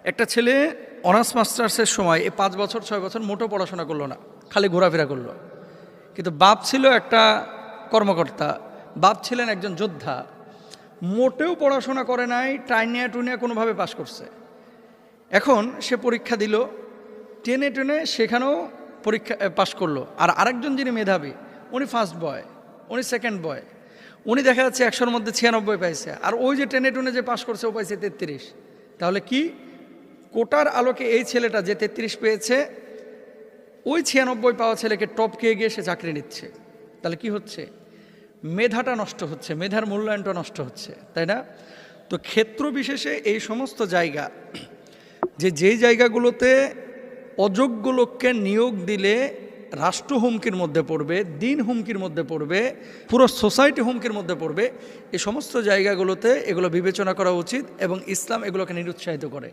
একটা ছেলে অনার্স মাস্টার্সের সময় এই 5 বছর 6 বছর মোটো পড়াশোনা করলো না, খালি ঘোরাফেরা করলো। কিন্তু বাপ ছিল একটা কর্মকর্তা, বাপ ছিলেন একজন যোদ্ধা, মোটেও পড়াশোনা করে নাই, টাইনিয়া টুনিয়া কোনোভাবে পাশ করছে। এখন সে পরীক্ষা দিল, টেনে টেনে সেখানেও পরীক্ষা পাশ করলো। আর আরেকজন যিনি মেধাবী, উনি ফার্স্ট বয়, উনি সেকেন্ড বয়, উনি দেখা যাচ্ছে 100-র মধ্যে 96 পাইছে। আর ওই যে টেনে টুনে যে পাশ করছে ও পাইছে 33। তাহলে কি কোটার আলোকে এই ছেলেটা যে 33 পেয়েছে, ওই 96 পাওয়া ছেলেকে টপকে গিয়ে সে চাকরি নিচ্ছে। তাহলে কি হচ্ছে? মেধাটা নষ্ট হচ্ছে, মেধার মূল্যায়নটা নষ্ট হচ্ছে, তাই না? তো ক্ষেত্র বিশেষে এই সমস্ত জায়গা, যেই জায়গাগুলোতে অযোগ্য লোককে নিয়োগ দিলে রাষ্ট্র হুমকির মধ্যে পড়বে, দিন হুমকির মধ্যে পড়বে, পুরো সোসাইটি হুমকির মধ্যে পড়বে, এই সমস্ত জায়গাগুলোতে এগুলো বিবেচনা করা উচিত এবং ইসলাম এগুলোকে নিরুৎসাহিত করে।